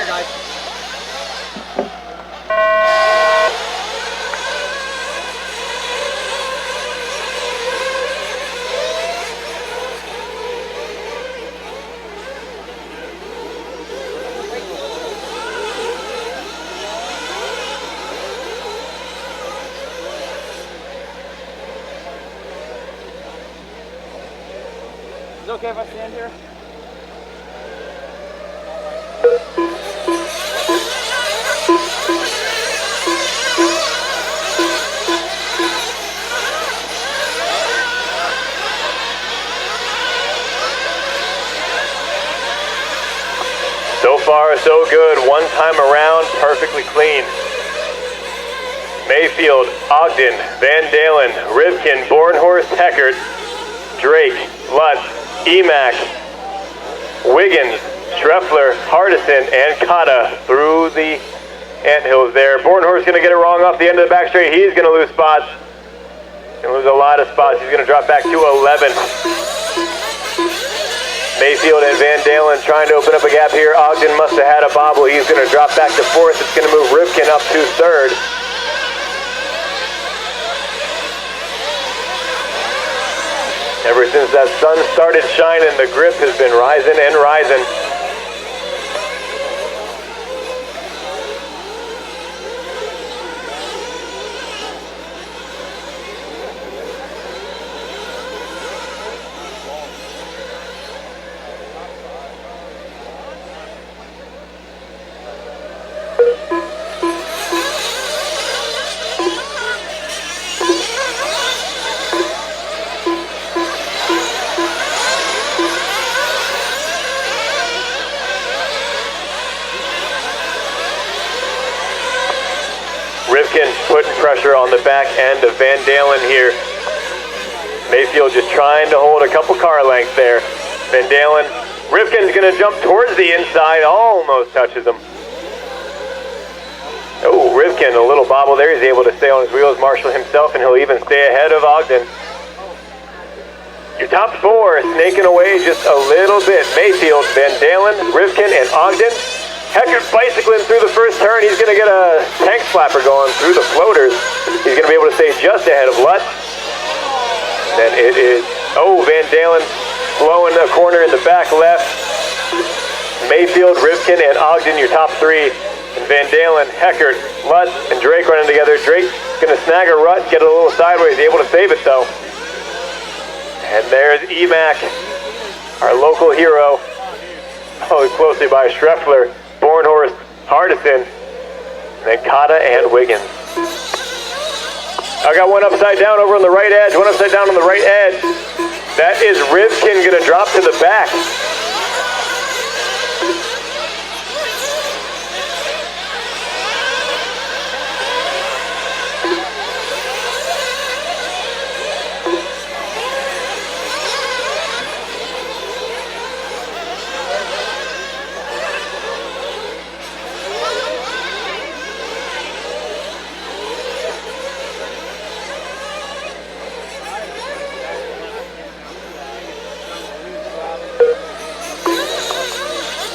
Is it okay if I stand here? So far, so good. One time around, perfectly clean. Mayfield, Ogden, VANDALAN, Rivkin, BORNHORST, HECKERT, Drake, LUTZ, WIGGINS, SCHREFFLER, HARDISON, and KATA through the anthills there. BORNHORST going to get it wrong off the end of the back straight. He's going to lose spots. Going to lose a lot of spots. He's going to drop back to 11. Mayfield and VANDALAN trying to open up a gap here. Ogden must have had a bobble. He's going to drop back to 4th. It's going to move Rivkin up to 3rd. Ever since that sun started shining, the grip has been rising and rising. Rivkin putting pressure on the back end of VANDALAN here. Mayfield just trying to hold a couple car lengths there. VANDALAN, Rivkin's going to jump towards the inside, almost touches him. Oh, Rivkin, a little bobble there. He's able to stay on his wheels, marshal himself, and he'll even stay ahead of Ogden. Your top 4 snaking away just a little bit. Mayfield, VANDALAN, Rivkin, and Ogden. HECKERT bicycling through the first turn. He's going to get a tank flapper going through the floaters. He's going to be able to stay just ahead of LUTZ. Then it is, oh, VANDALAN blowing the corner in the back left. Mayfield, Rivkin, and Ogden, your top 3. And VANDALAN, HECKERT, LUTZ, and Drake running together. Drake's going to snag a rut, get a little sideways, able to save it though. And there's EMAC, our local hero, followed closely by SCHREFFLER, BORNHORST, HARDISON, and then KATA and WIGGINS. I got one upside down over on the right edge, one upside down on the right edge. That is Rivkin going to drop to the back.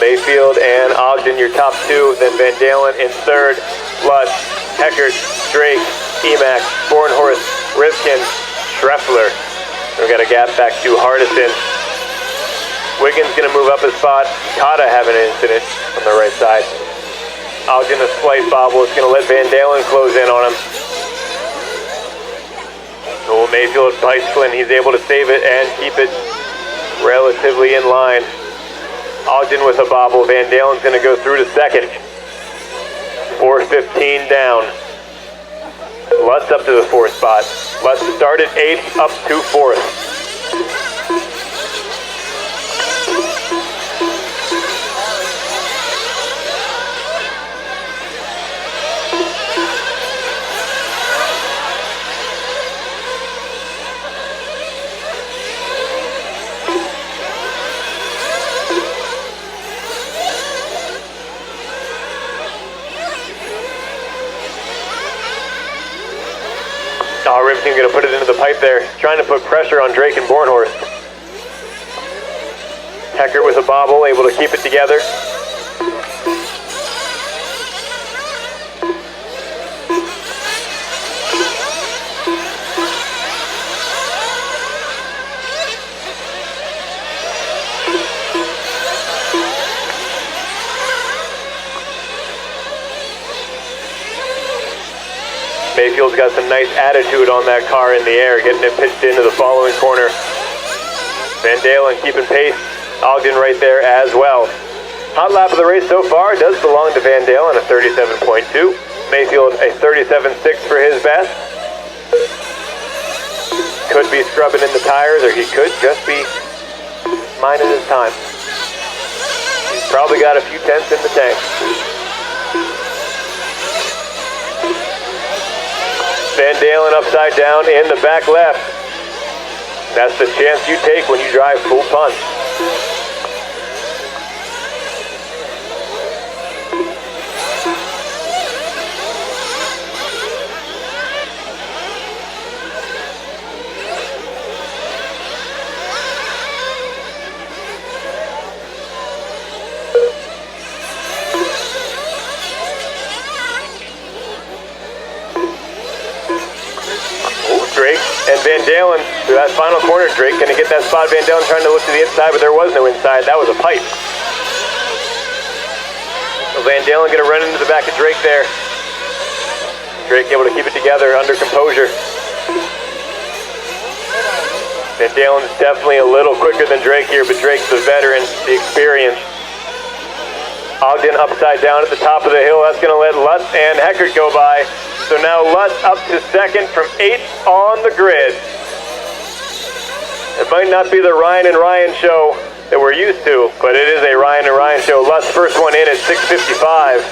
Mayfield and Ogden, your top 2, then VANDALAN in 3rd, LUTZ, HECKERT, Drake, EMAC, BORNHORST, Rivkin, SCHREFFLER. We've got a gap back to HARDISON. WIGGINS going to move up a spot. KATA having an incident on the right side. Ogden a slight bobble. It's going to let VANDALAN close in on him. So Mayfield bicycling. He's able to save it and keep it relatively in line. Ogden with a bobble. VANDALAN's going to go through to 2nd. 4:15 down. LUTZ up to the 4th spot. LUTZ started 8th, up to 4th. Oh, Rivkin going to put it into the pipe there, trying to put pressure on Drake and BORNHORST. HECKERT with a bobble, able to keep it together. Mayfield's got some nice attitude on that car in the air, getting it pitched into the following corner. VANDALAN keeping pace. Ogden right there as well. Hot lap of the race so far does belong to VANDALAN, a 37.2. Mayfield a 37.6 for his best. Could be scrubbing in the tires, or he could just be minding his time. He's probably got a few tenths in the tank. VANDALAN upside down in the back left. That's the chance you take when you drive full punch. Drake and VANDALAN through that final corner. Drake gonna get that spot. VANDALAN trying to look to the inside, but there was no inside. That was a pipe. So VANDALAN gonna run into the back of Drake there. Drake able to keep it together under composure. VANDALAN's definitely a little quicker than Drake here, but Drake's the veteran, the experience. Ogden upside down at the top of the hill. That's gonna let LUTZ and HECKERT go by. So now LUTZ up to second from 8th on the grid. It might not be the Ryan and Ryan show that we're used to, but it is a Ryan and Ryan show. LUTZ first one in at 6:55.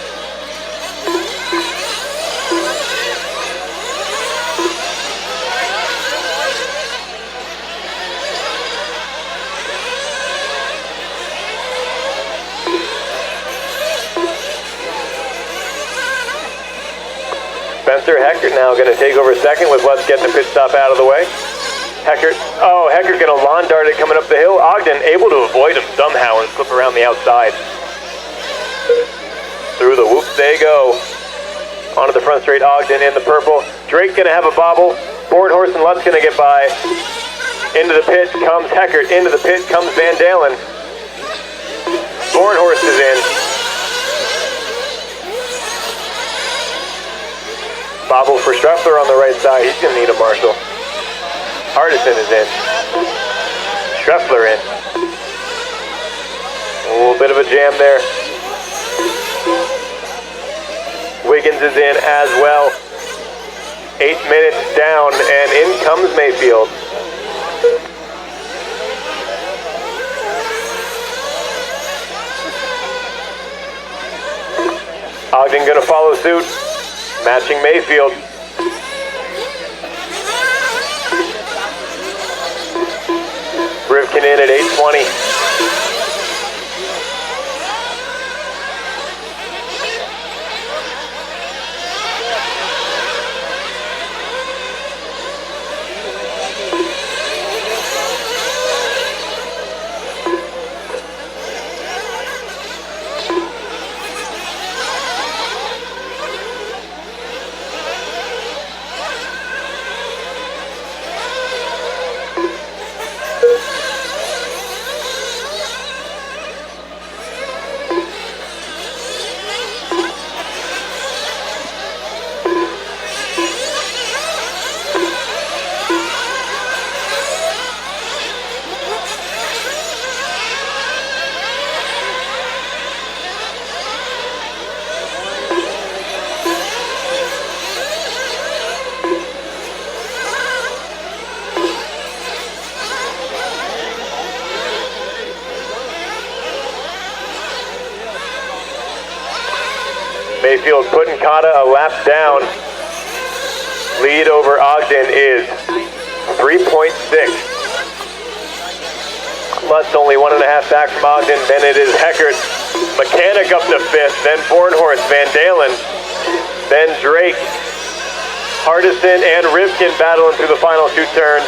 HECKERT now going to take over second with LUTZ getting the pit stop out of the way. HECKERT going to lawn dart it coming up the hill. Ogden able to avoid him somehow and slip around the outside. Through the whoops they go. Onto the front straight, Ogden in the purple. Drake going to have a bobble. BORNHORST and LUTZ going to get by. Into the pit comes HECKERT. Into the pit comes VANDALAN. BORNHORST is in. Bobble for SCHREFFLER on the right side. He's going to need a marshal. HARDISON is in. SCHREFFLER in. A little bit of a jam there. WIGGINS is in as well. 8 minutes down, and in comes Mayfield. Ogden going to follow suit. Matching Mayfield. Rivkin in at 8:20. Mayfield putting KATA a lap down. Lead over Ogden is 3.6. LUTZ only 1.5 back from Ogden. Then it is HECKERT. MACKANICK up to 5th. Then BORNHORST, VANDALAN. Then Drake. HARDISON and Rivkin battling through the final 2 turns.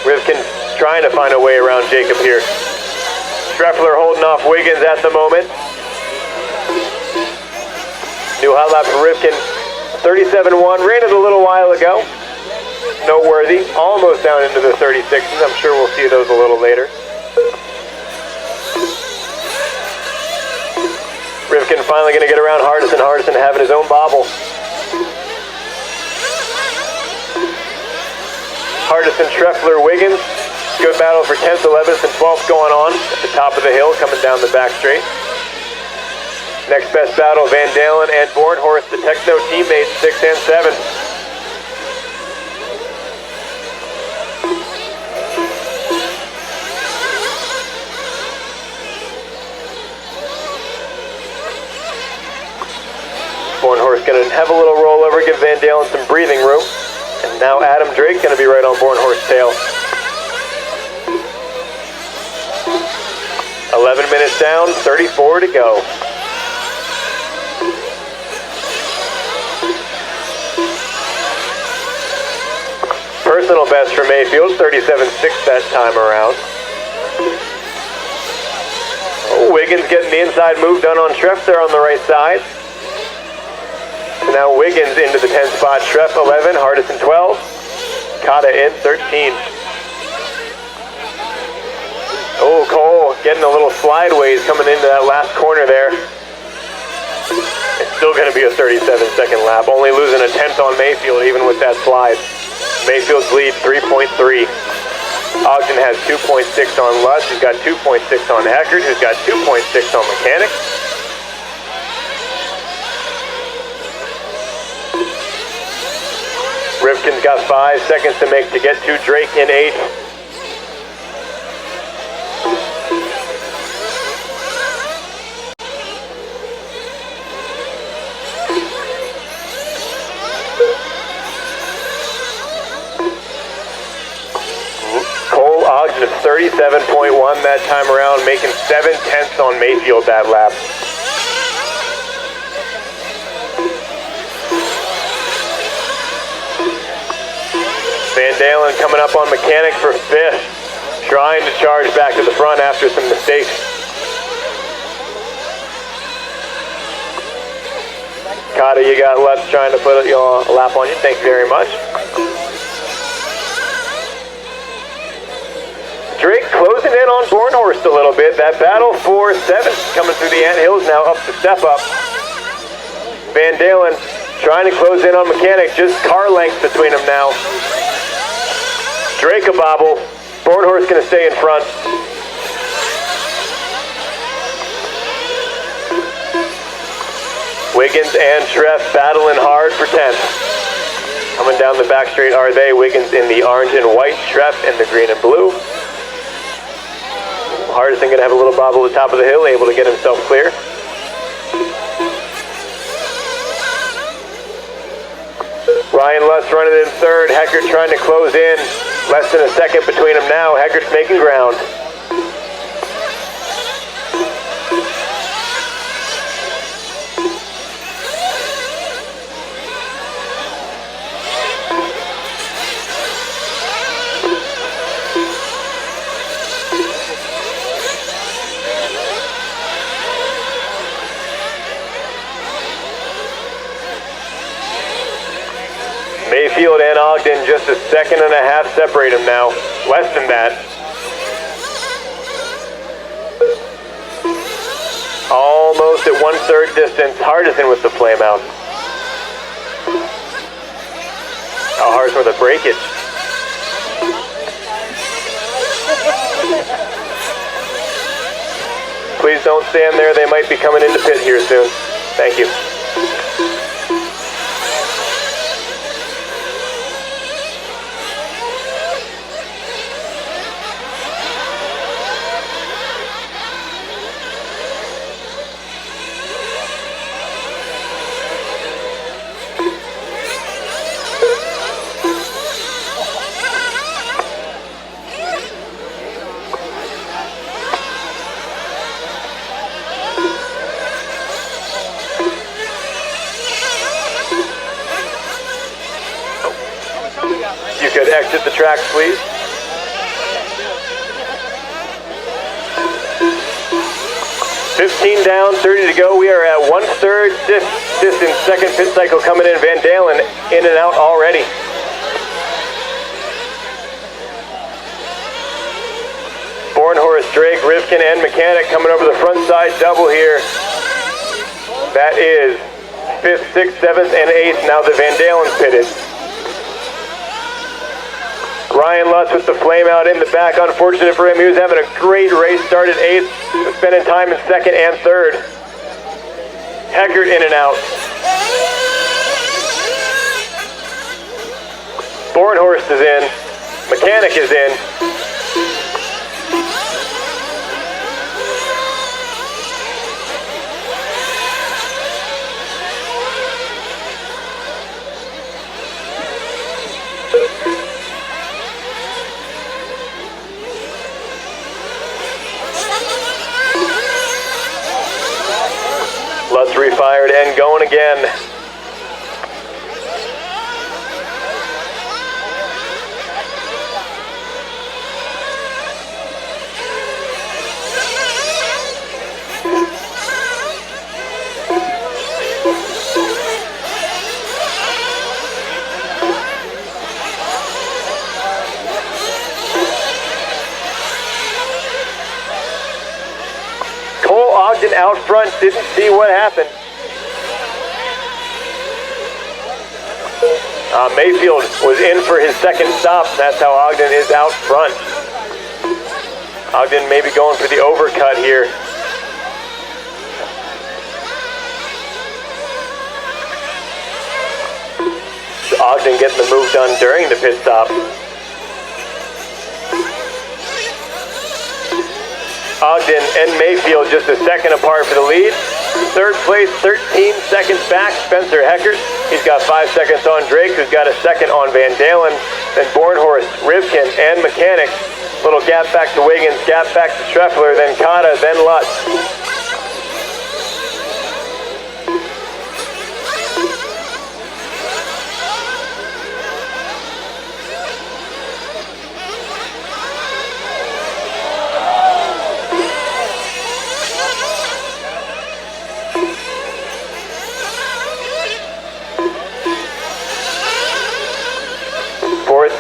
Rivkin trying to find a way around Jacob here. SCHREFFLER holding off WIGGINS at the moment. New hot lap for Rivkin, 37.1, ran it a little while ago. Noteworthy, almost down into the 36s. I'm sure we'll see those a little later. Rivkin finally going to get around HARDISON. HARDISON having his own bobble. Hardison, SCHREFFLER, WIGGINS. Good battle for 10th, 11th, and 12th going on at the top of the hill, coming down the back straight. Next best battle, VANDALAN and BORNHORST, the Techno teammates, 6 and 7. BORNHORST going to have a little rollover, give VANDALAN some breathing room. And now Adam Drake going to be right on BORNHORST's tail. 11 minutes down, 34 to go. Personal best for Mayfield, 37.6 that time around. Oh, WIGGINS getting the inside move done on Schreff there on the right side. So now WIGGINS into the 10 spot, Schreff 11, HARDISON 12, KATA in 13. Oh, Cole getting a little slideways coming into that last corner there. It's still going to be a 37-second lap, only losing a tenth on Mayfield even with that slide. Mayfield's lead 3.3. Ogden has 2.6 on LUTZ, who's got 2.6 on HECKERT, who's got 2.6 on MACKANICK. Rivkin's got 5 seconds to make to get to Drake in 8th. Cole Ogden of 37.1 that time around, making 7/10 on Mayfield that lap. VANDALAN coming up on MACKANICK for 5th, trying to charge back to the front after some mistakes. KATA, you got LUTZ trying to put a lap on you. Thank you very much. Drake closing in on BORNHORST a little bit. That battle for 7th coming through the anthills now up to step up. VANDALAN trying to close in on MACKANICK, just car length between them now. Drake a bobble, BORNHORST going to stay in front. WIGGINS and Schreff battling hard for 10th. Coming down the back straight are they, WIGGINS in the orange and white, Schreff in the green and blue. HARDISON going to have a little bobble at the top of the hill, able to get himself clear. Ryan LUTZ running in 3rd, HECKERT trying to close in. Less than a second between them now, HECKERT's making ground. Mayfield and Ogden just a second and a half separate them now. Less than that. Almost at 1/3 distance. HARDISON with the flame out. How hard's with the breakage? Please don't stand there. They might be coming into pit here soon. Thank you. Could exit the track, please. $15 down, 30 to go. We are at 1/3 distance. Second pit cycle coming in. VANDALAN in and out already. BORNHORST, Drake, Rivkin, and MACKANICK coming over the front side double here. That is 5th, 6th, 7th, and 8th. Now the VANDALAN's pitted. Ryan Lutz with the flame out in the back. Unfortunate for him, he was having a great race. Started 8th, was spending time in 2nd and 3rd. HECKERT in and out. BORNHORST is in. MACKANICK is in. LUTZ refired and going again. Ogden out front, didn't see what happened. Mayfield was in for his 2nd stop. That's how Ogden is out front. Ogden maybe going for the overcut here. So Ogden getting the move done during the pit stop. Ogden and Mayfield just a second apart for the lead. 3rd place, 13 seconds back, Spencer HECKERT. He's got 5 seconds on Drake, who's got a second on VANDALAN. Then BORNHORST, Rivkin, and MACKANICK. Little gap back to WIGGINS, gap back to SCHREFFLER, then KATA, then LUTZ.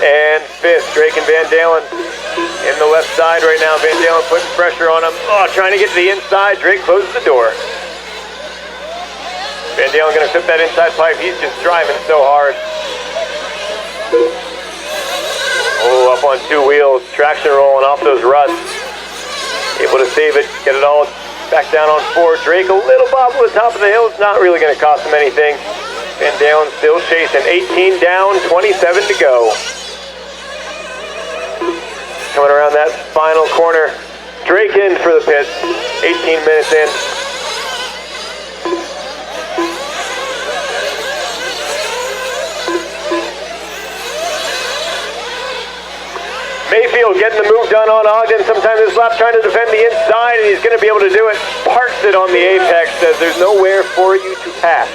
And 5th, Drake and VANDALAN in the left side right now. VANDALAN putting pressure on him. Oh, trying to get to the inside. Drake closes the door. VANDALAN gonna flip that inside pipe. He's just driving so hard. Oh, up on 2 wheels. Traction rolling off those ruts. Able to save it. Get it all back down on 4. Drake a little bobble at the top of the hill. It's not really gonna cost him anything. VANDALAN still chasing. 18 down, 27 to go. Coming around that final corner. Drake in for the pits. 18 minutes in. Mayfield getting the move done on Ogden. Sometimes this lap trying to defend the inside, and he's going to be able to do it. Parks it on the apex. Says there's nowhere for you to pass.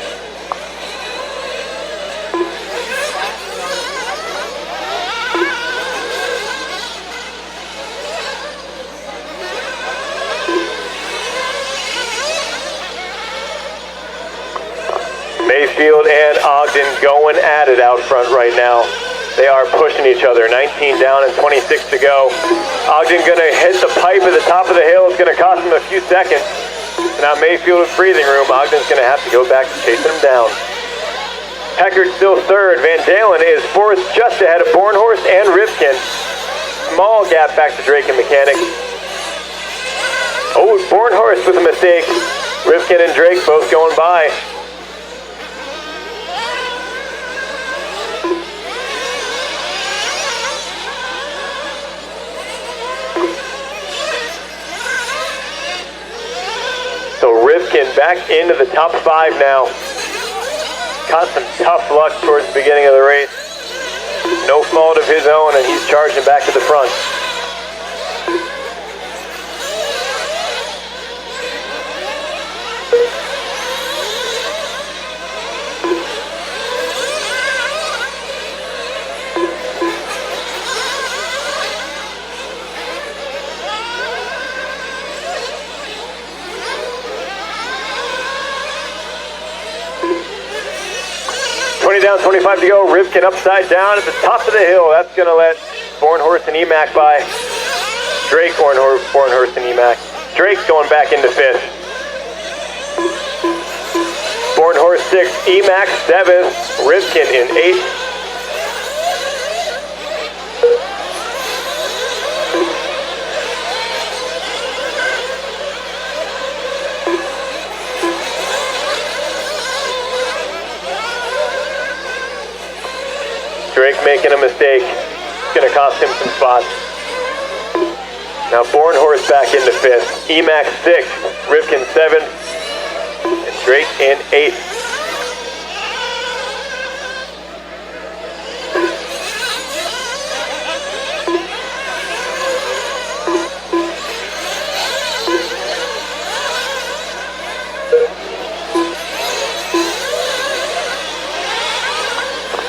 Mayfield and Ogden going at it out front right now. They are pushing each other. 19 down and 26 to go. Ogden gonna hit the pipe at the top of the hill. It's gonna cost him a few seconds. Now Mayfield with breathing room. Ogden's gonna have to go back to chasing him down. HECKERT still 3rd. VANDALAN is 4th, just ahead of BORNHORST and Rivkin. Small gap back to Drake and MACKANICK. Oh, BORNHORST with a mistake. Rivkin and Drake both going by. So Rivkin back into the top 5 now. Caught some tough luck towards the beginning of the race. No fault of his own, and he's charging back to the front. Down, 25 to go. Rivkin upside down at the top of the hill. That's going to let BORNHORST and EMAC by. Drake, BORNHORST and EMAC. Drake's going back into 5th. BORNHORST 6th, EMAC 7th, Rivkin in 8th. Drake making a mistake. It's going to cost him some spots. Now BORNHORST back into 5th. EMAC 6th. Rivkin 7th. And Drake in 8th.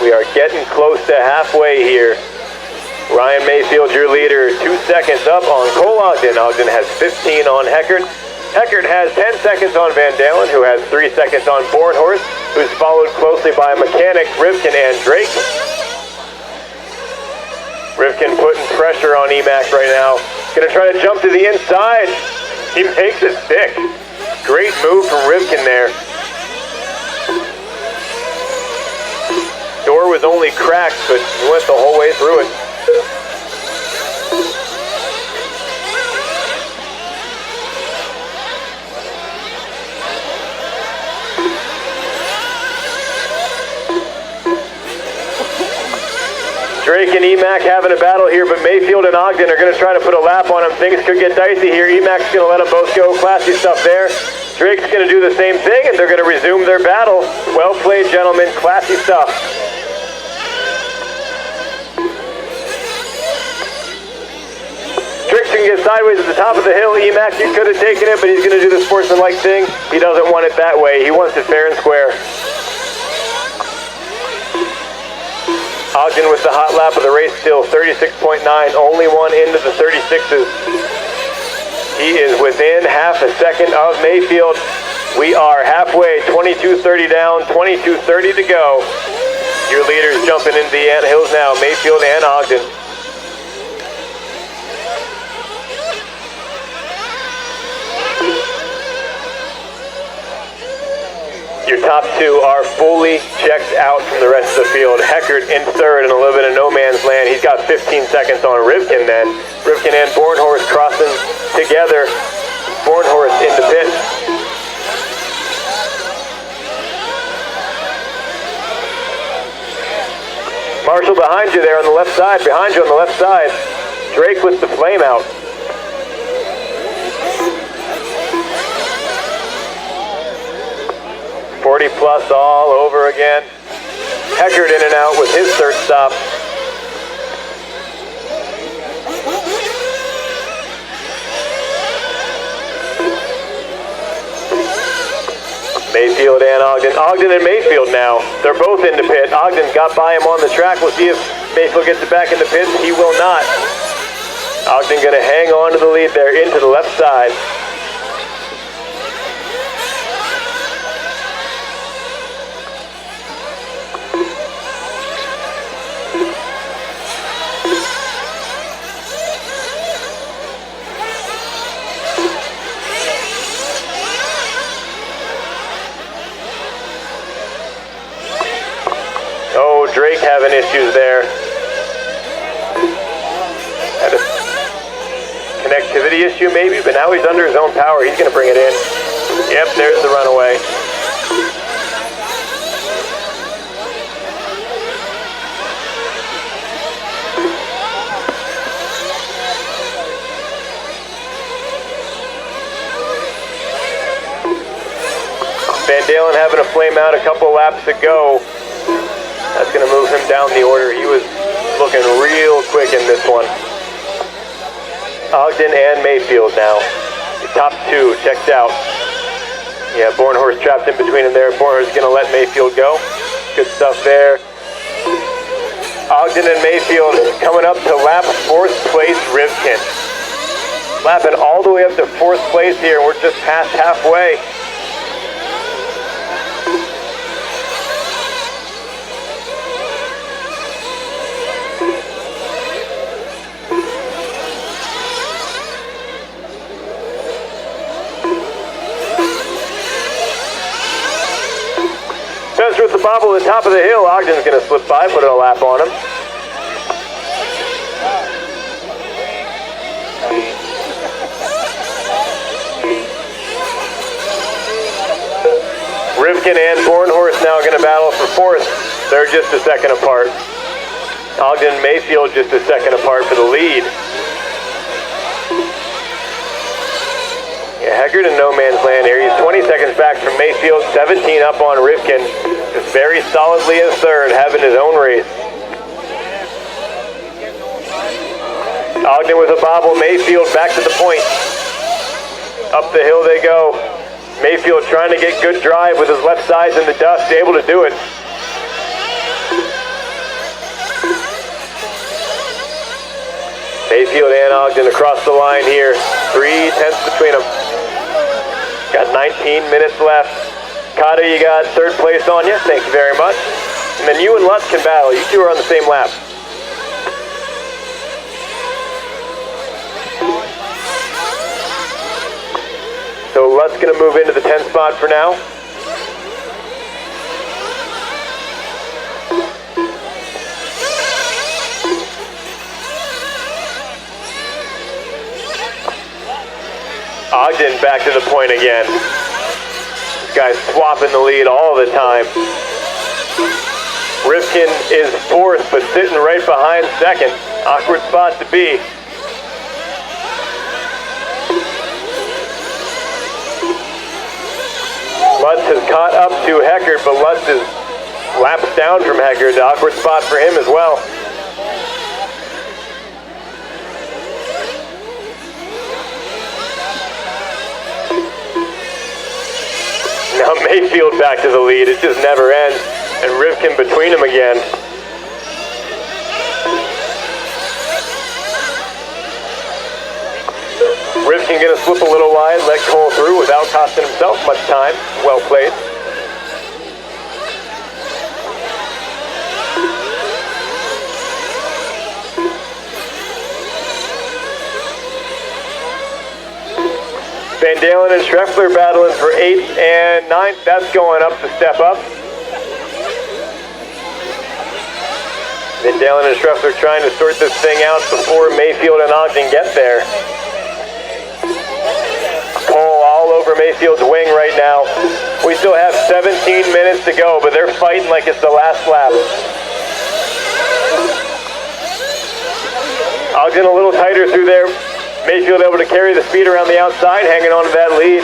We are getting close to halfway here. Ryan Mayfield, your leader, 2 seconds up on Cole Ogden. Ogden has 15 on HECKERT. HECKERT has 10 seconds on VANDALAN, who has 3 seconds on BORNHORST, who's followed closely by MACKANICK, Rivkin, and Drake. Rivkin putting pressure on EMAC right now. Gonna try to jump to the inside. He makes it stick. Great move from Rivkin there. Door was only cracked, but he went the whole way through it. Drake and EMAC having a battle here, but Mayfield and Ogden are going to try to put a lap on him. Things could get dicey here. EMAC's going to let them both go. Classy stuff there. Drake's going to do the same thing, and they're going to resume their battle. Well played, gentlemen. Classy stuff. Can get sideways at the top of the hill. EMAC, you could have taken it, but he's going to do the sportsmanlike thing. He doesn't want it that way. He wants it fair and square. Ogden with the hot lap of the race still, 36.9. Only one into the 36s. He is within half a second of Mayfield. We are halfway, 22:30 down, 22:30 to go. Your leaders jumping into the anthills now, Mayfield and Ogden. Your top 2 are fully checked out from the rest of the field. HECKERT in 3rd in a little bit of no man's land. He's got 15 seconds on Rivkin then. Rivkin and BORNHORST crossing together. BORNHORST into pit. Marshall behind you there on the left side. Behind you on the left side. Drake with the flame out. +40 all over again. HECKERT in and out with his 3rd stop. Mayfield and Ogden. Ogden and Mayfield now. They're both into pit. Ogden got by him on the track. We'll see if Mayfield gets it back in the pit. He will not. Ogden going to hang on to the lead there into the left side. Oh, Drake having issues there. Had a connectivity issue maybe, but now he's under his own power. He's going to bring it in. Yep, there's the runaway. VANDALAN having a flame out, a couple laps to go. That's going to move him down the order. He was looking real quick in this one. Ogden and Mayfield now. The top 2 checked out. Yeah, BORNHORST trapped in between them there. BORNHORST going to let Mayfield go. Good stuff there. Ogden and Mayfield coming up to lap 4th place Rivkin. Lapping all the way up to 4th place here. We're just past halfway. Spencer with the bobble at the top of the hill. Ogden's going to slip by, put a lap on him. Rivkin and BORNHORST now going to battle for 4th. They're just a second apart. Ogden and Mayfield just a second apart for the lead. Yeah, HECKERT in no man's land here. He's 20 seconds back from Mayfield, 17 up on Rivkin. Just very solidly in third, having his own race. Ogden with a bobble, Mayfield back to the point. Up the hill they go. Mayfield trying to get good drive with his left sides in the dust, able to do it. Mayfield and Ogden across the line here. 3 tenths between them. Got 19 minutes left. KATA, you got third place on you. Thank you very much. And then you and LUTZ can battle. You two are on the same lap. So LUTZ going to move into the 10th spot for now. Ogden back to the point again. This guy's swapping the lead all the time. Rivkin is fourth, but sitting right behind second. Awkward spot to be. LUTZ has caught up to HECKERT, but LUTZ is laps down from HECKERT. Awkward spot for him as well. Now Mayfield back to the lead. It just never ends. And Rivkin between them again. Rivkin going to slip a little wide, let Cole through without costing himself much time. Well played. VANDALAN and SCHREFFLER battling for 8th and 9th. That's going up to step up. VANDALAN and SCHREFFLER trying to sort this thing out before Mayfield and Ogden get there. Cole all over Mayfield's wing right now. We still have 17 minutes to go, but they're fighting like it's the last lap. Ogden a little tighter through there. Mayfield able to carry the speed around the outside, hanging on to that lead.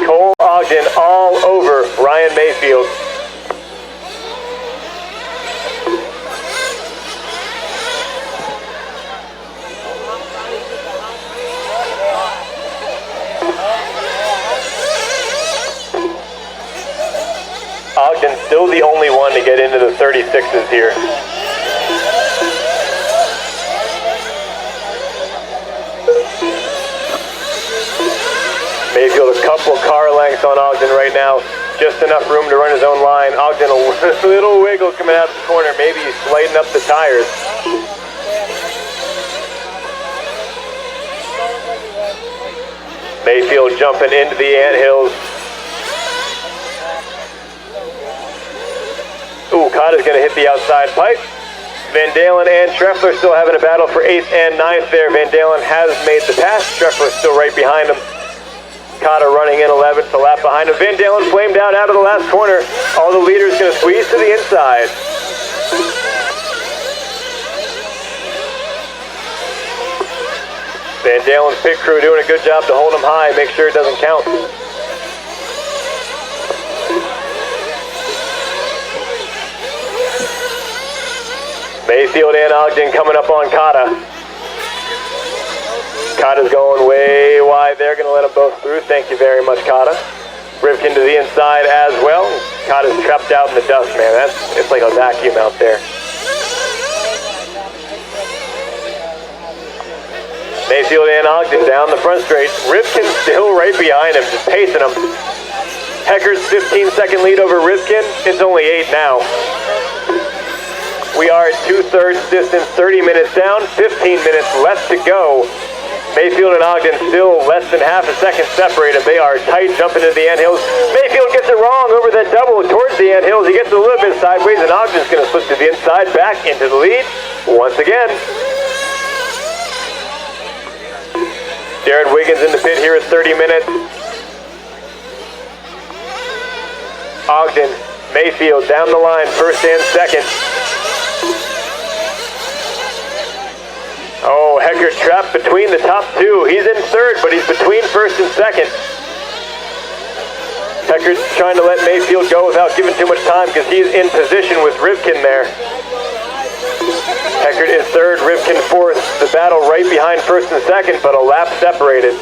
Cole Ogden all over Ryan Mayfield. Ogden still the only one to get into the 36s here. Mayfield a couple car lengths on Ogden right now. Just enough room to run his own line. Ogden a little wiggle coming out the corner. Maybe he's lighting up the tires. Mayfield jumping into the anthills. Ooh, KATA's going to hit the outside pipe. VANDALAN and SCHREFFLER still having a battle for 8th and 9th there. VANDALAN has made the pass. SCHREFFLER still right behind him. KATA running in 11th, a lap behind him. VANDALAN flamed out of the last corner. All the leaders going to squeeze to the inside. VANDALAN's pit crew doing a good job to hold him high, make sure it doesn't count. Mayfield and Ogden coming up on KATA. KATA's going way wide there, going to let them both through. Thank you very much, KATA. Rivkin to the inside as well. KATA's trapped out in the dust, man. It's like a vacuum out there. Mayfield and Ogden down the front straight. Rivkin still right behind him, just pacing him. HECKERT's 15-second lead over Rivkin. It's only 8 now. We are at 2/3 distance, 30 minutes down, 15 minutes left to go. Mayfield and Ogden still less than half a second separated. They are tight, jumping into the anthills. Mayfield gets it wrong over that double towards the anthills. He gets a little bit sideways, and Ogden's going to slip to the inside, back into the lead once again. Jared Wiggins in the pit here at 30 minutes. Ogden, Mayfield down the line, first and second. Oh, HECKERT trapped between the top two. He's in third, but he's between first and second. HECKERT's trying to let Mayfield go without giving too much time because he's in position with Rivkin there. HECKERT is third, Rivkin fourth. The battle right behind first and second, but a lap separated.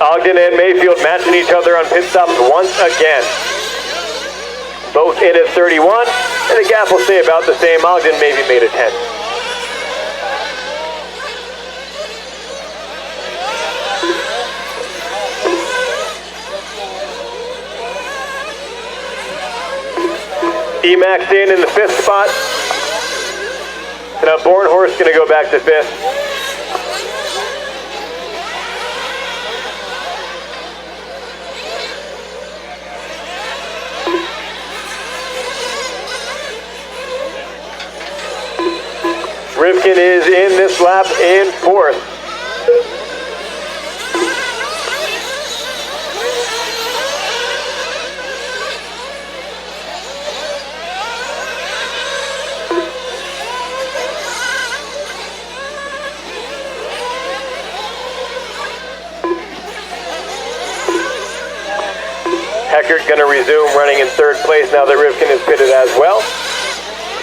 Ogden and Mayfield matching each other on pit stops once again. Both in at 31, and the gap will stay about the same. Ogden maybe made a 10. Emax in the fifth spot. So now BORNHORST going to go back to fifth. Rivkin is in this lap in fourth. HECKERT going to resume running in third place now that Rivkin is pitted as well.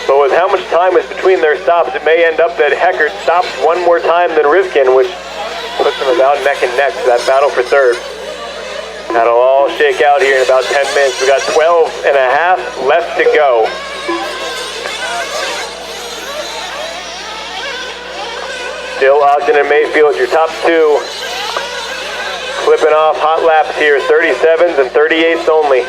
But with how much time is between their stops, it may end up that HECKERT stops one more time than Rivkin, which puts them about neck and neck to that battle for third. That'll all shake out here in about 10 minutes. We got 12 and a half left to go. Still Ogden and Mayfield, your top two. Clipping off hot laps here, 37s and 38s only.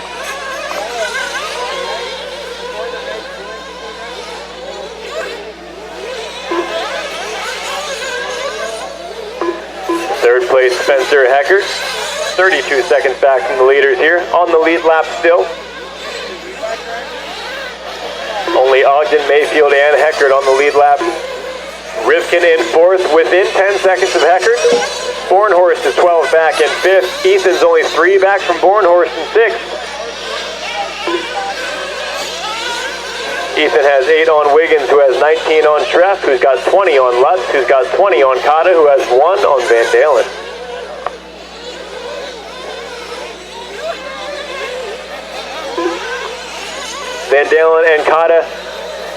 Third place, Spencer HECKERT, 32 seconds back from the leaders here, on the lead lap still. Only Ogden, Mayfield, and HECKERT on the lead lap. Rivkin in fourth, within 10 seconds of HECKERT. BORNHORST is 12 back in fifth. Ethan's only 3 back from BORNHORST in sixth. Ethan has 8 on WIGGINS, who has 19 on SCHREFFLER, who's got 20 on LUTZ, who's got 20 on KATA, who has 1 on VANDALAN. VANDALAN and KATA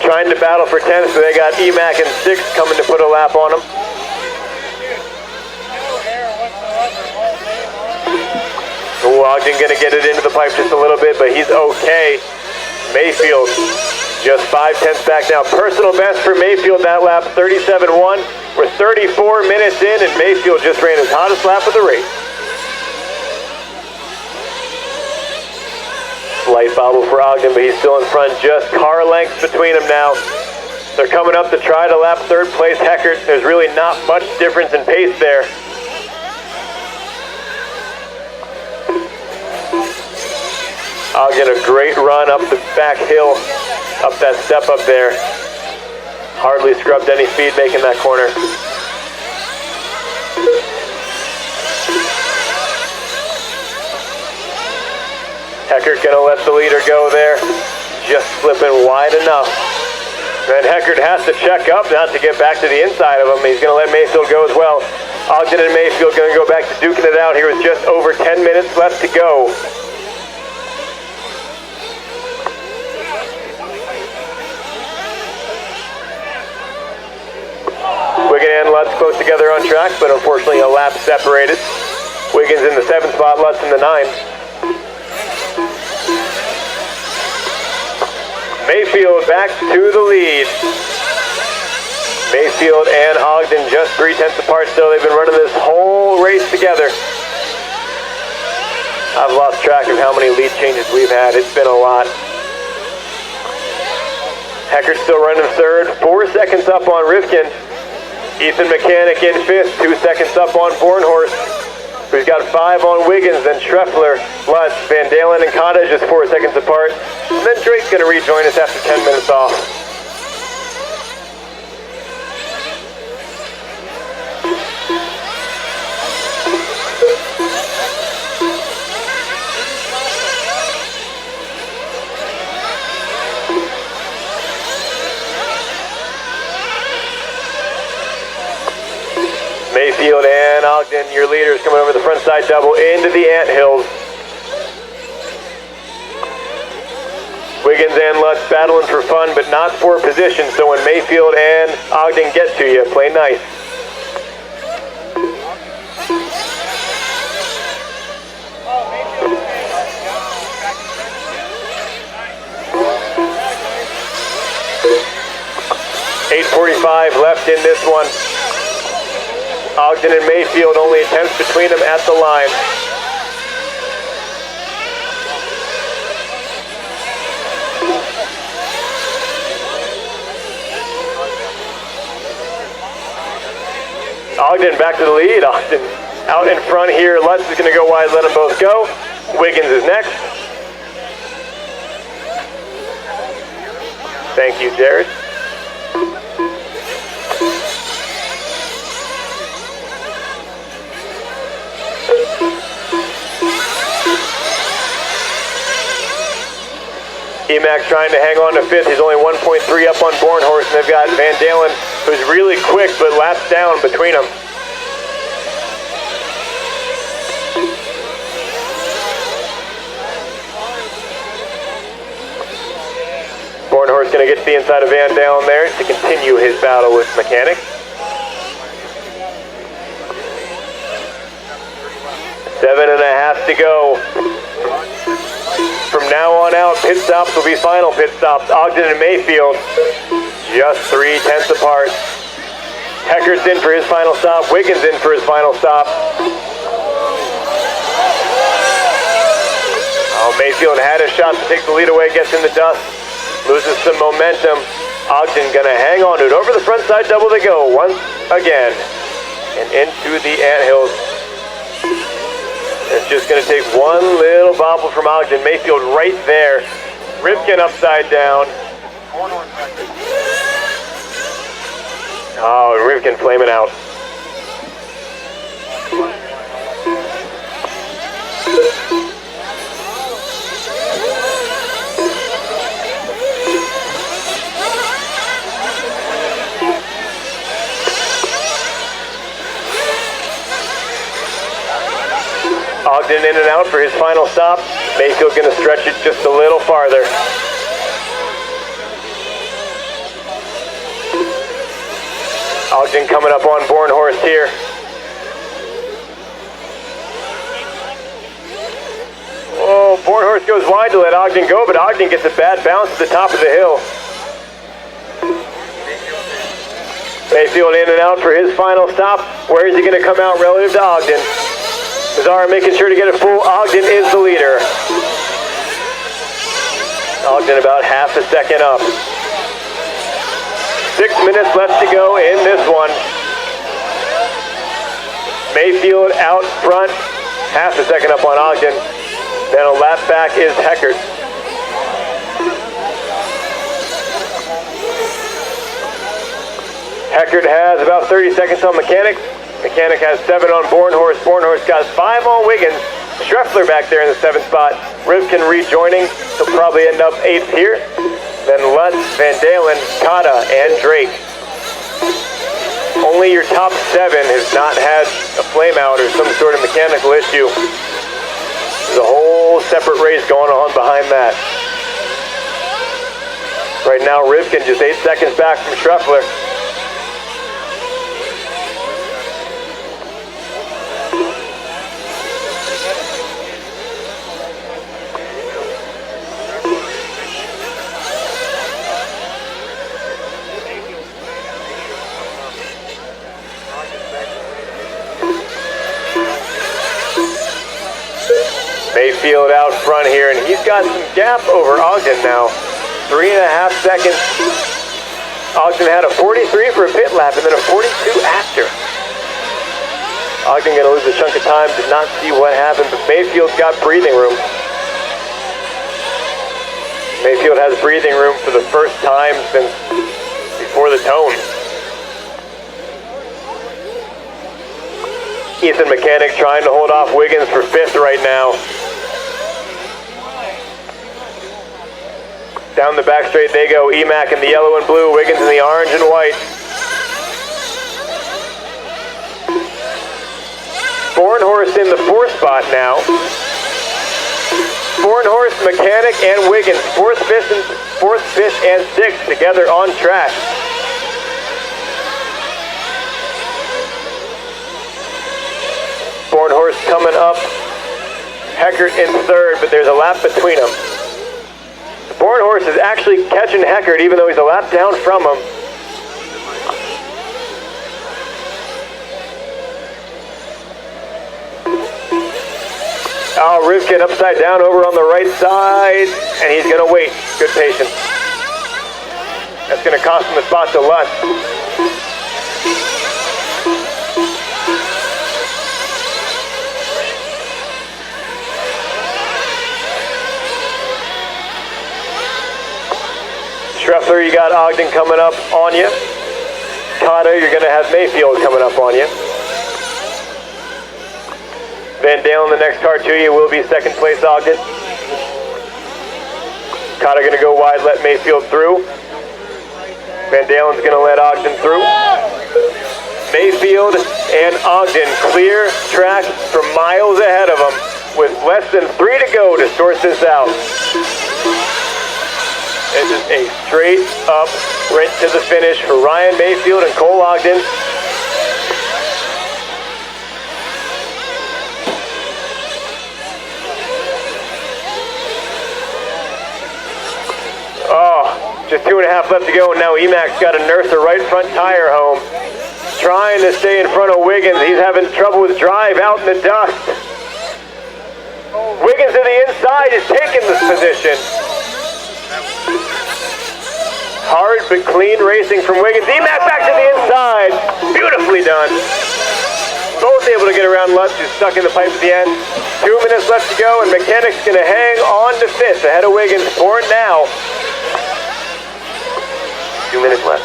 trying to battle for 10th, so they got EMAC in 6th coming to put a lap on them. Ooh, Ogden gonna get it into the pipe just a little bit, but he's okay. Mayfield just 5/10 back now. Personal best for Mayfield that lap, 37.1. We're 34 minutes in, and Mayfield just ran his hottest lap of the race. Slight bobble for Ogden, but he's still in front. Just car lengths between them now. They're coming up to try to lap third place HECKERT. There's really not much difference in pace there. Ogden, a great run up the back hill, up that step up there. Hardly scrubbed any speed making that corner. HECKERT gonna let the leader go there, just slipping wide enough. And HECKERT has to check up not to get back to the inside of him. He's gonna let Mayfield go as well. Ogden and Mayfield gonna go back to duking it out here with just over 10 minutes left to go. Wiggins and LUTZ close together on track, but unfortunately a lap separated. Wiggins in the 7th spot, LUTZ in the 9th. Mayfield back to the lead. Mayfield and Ogden just 3/10 apart still. They've been running this whole race together. I've lost track of how many lead changes we've had. It's been a lot. HECKERT still running third, 4 seconds up on Rivkin. Ethan MACKANICK in 5th, 2 seconds up on BORNHORST, who's We've got 5 on Wiggins, then SCHREFFLER, LUTZ, VANDALAN, and KATA just 4 seconds apart. And then Drake's going to rejoin us after 10 minutes off. Mayfield and Ogden, your leaders, coming over the front side double into the anthills. Wiggins and LUTZ battling for fun, but not for position, so when Mayfield and Ogden get to you, play nice. .845 left in this one. Ogden and Mayfield only attempts between them at the line. Ogden back to the lead. Ogden out in front here. LUTZ is going to go wide, let them both go. Wiggins is next. Thank you, Jared. EMAC trying to hang on to 5th. He's only 1.3 up on BORNHORST, and they've got VANDALAN, who's really quick but laps down between them. BORNHORST going to get to the inside of VANDALAN there to continue his battle with MACKANICK. 7.5 to go. From now on out, pit stops will be final pit stops. Ogden and Mayfield, just 0.3 apart. HECKERT's in for his final stop. Wiggins in for his final stop. Oh, Mayfield had a shot to take the lead away, gets in the dust, loses some momentum. Ogden gonna hang on to it. Over the front side double they go once again. And into the anthills. It's just going to take one little bobble from Ogden. Mayfield right there. Rivkin upside down. Oh, Rivkin flaming out. Ogden in and out for his final stop. Mayfield going to stretch it just a little farther. Ogden coming up on BORNHORST here. Oh, BORNHORST goes wide to let Ogden go, but Ogden gets a bad bounce at the top of the hill. Mayfield in and out for his final stop. Where is he going to come out relative to Ogden? Zara making sure to get it full. Ogden is the leader. Ogden about half a second up. 6 minutes left to go in this one. Mayfield out front, half a second up on Ogden. Then a lap back is HECKERT. HECKERT has about 30 seconds on MACKANICK. MACKANICK has 7 on BORNHORST. BORNHORST got 5 on Wiggins. SCHREFFLER back there in the 7th spot. Rivkin rejoining. He'll probably end up 8th here. Then LUTZ, VANDALAN, KATA, and Drake. Only your top 7 has not had a flame out or some sort of mechanical issue. There's a whole separate race going on behind that. Right now, Rivkin just 8 seconds back from SCHREFFLER. Mayfield out front here, and he's got some gap over Ogden now. 3.5 seconds. Ogden had a 43 for a pit lap and then a 42 after. Ogden going to lose a chunk of time. Did not see what happened, but Mayfield's got breathing room. Mayfield has breathing room for the first time since before the tone. Ethan Mechanic trying to hold off Wiggins for 5th right now. Down the back straight they go. EMAC in the yellow and blue, Wiggins in the orange and white. BORNHORST in the 4th spot now. BORNHORST, Mechanic, and Wiggins, 4th, 5th, and 6th together on track. BORNHORST coming up. HECKERT in 3rd, but there's a lap between them. BORNHORST is actually catching HECKERT even though he's a lap down from him. Oh, Rivkin upside down over on the right side, and he's going to wait. Good patience. That's going to cost him the spot to LUTZ. SCHREFFLER, you got Ogden coming up on you. KATA, you're going to have Mayfield coming up on you. VANDALAN, the next car to you, will be 2nd place Ogden. KATA going to go wide, let Mayfield through. VANDALAN's going to let Ogden through. Mayfield and Ogden clear track for miles ahead of them with less than 3 to go to sort this out. This is a straight up sprint to the finish for Ryan Mayfield and Cole Ogden. Oh, just 2.5 left to go, and now EMAC's got to nurse the right front tire home. Trying to stay in front of Wiggins. He's having trouble with drive out in the dust. Wiggins to the inside is taking this position. Hard but clean racing from Wiggins. EMAC back to the inside. Beautifully done. Both able to get around LUTZ, who's stuck in the pipe at the end. 2 minutes left to go, and Mechanic's going to hang on to 5th ahead of Wiggins for now. 2 minutes left.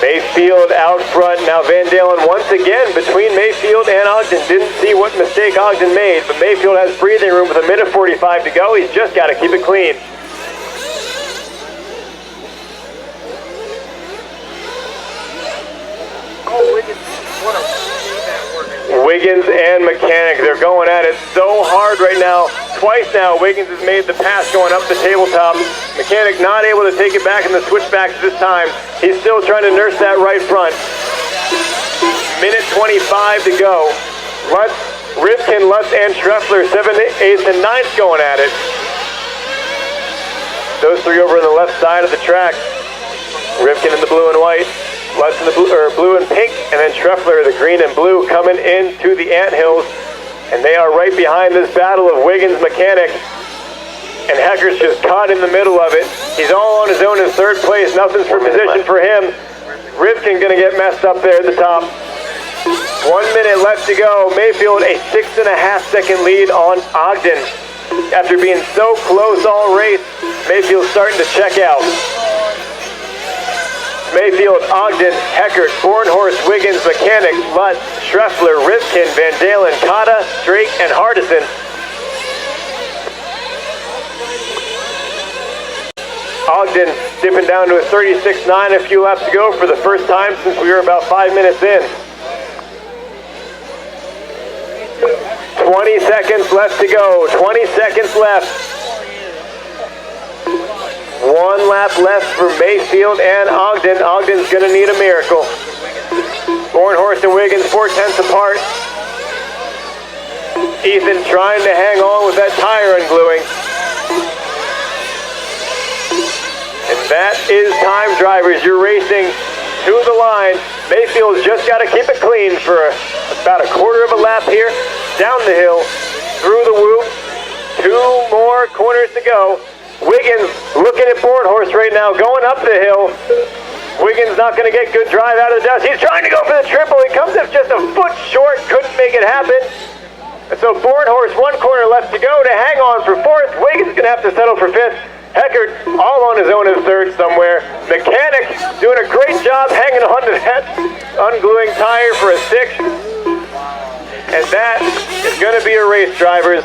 Mayfield out front. Now VANDALAN once again between Mayfield and Ogden. Didn't see what mistake Ogden made, but Mayfield has breathing room with 1:45 to go. He's just got to keep it clean. Wiggins and Mechanic, they're going at it so hard right now. Twice now, Wiggins has made the pass going up the tabletop. Mechanic not able to take it back in the switchbacks this time. He's still trying to nurse that right front. 1:25 to go. Rivkin, LUTZ, and SCHREFFLER, 7th, 8th, and 9th going at it. Those three over on the left side of the track. Rivkin in the blue and white. LUTZ in the blue and pink, and then SCHREFFLER, the green and blue, coming into the anthills. And they are right behind this battle of Wiggins, Mechanic. And HECKERT's just caught in the middle of it. He's all on his own in 3rd place. Nothing's for position for him. Rivkin gonna get messed up there at the top. 1 minute left to go. Mayfield a 6.5 second lead on Ogden. After being so close all race, Mayfield's starting to check out. Mayfield, Ogden, HECKERT, BORNHORST, Wiggins, Mechanic, LUTZ, SCHREFFLER, Rivkin, VANDALAN, KATA, Drake, and HARDISON. Ogden dipping down to a 36.9, a few laps to go for the first time since we were about 5 minutes in. 20 seconds left to go, 20 seconds left. 1 lap left for Mayfield and Ogden. Ogden's going to need a miracle. BORNHORST and Wiggins 4/10 apart. Ethan trying to hang on with that tire ungluing. And that is time, drivers. You're racing to the line. Mayfield's just got to keep it clean for about a quarter of a lap here. Down the hill, through the whoop. 2 more corners to go. Wiggins looking at BORNHORST right now, going up the hill. Wiggins not going to get good drive out of the dust. He's trying to go for the triple. He comes up just a foot short. Couldn't make it happen. And so BORNHORST, 1 corner left to go to hang on for 4th. Wiggins is going to have to settle for 5th. HECKERT all on his own as 3rd somewhere. MACKANICK doing a great job hanging on to that ungluing tire for a 6th. And that is going to be a race, drivers.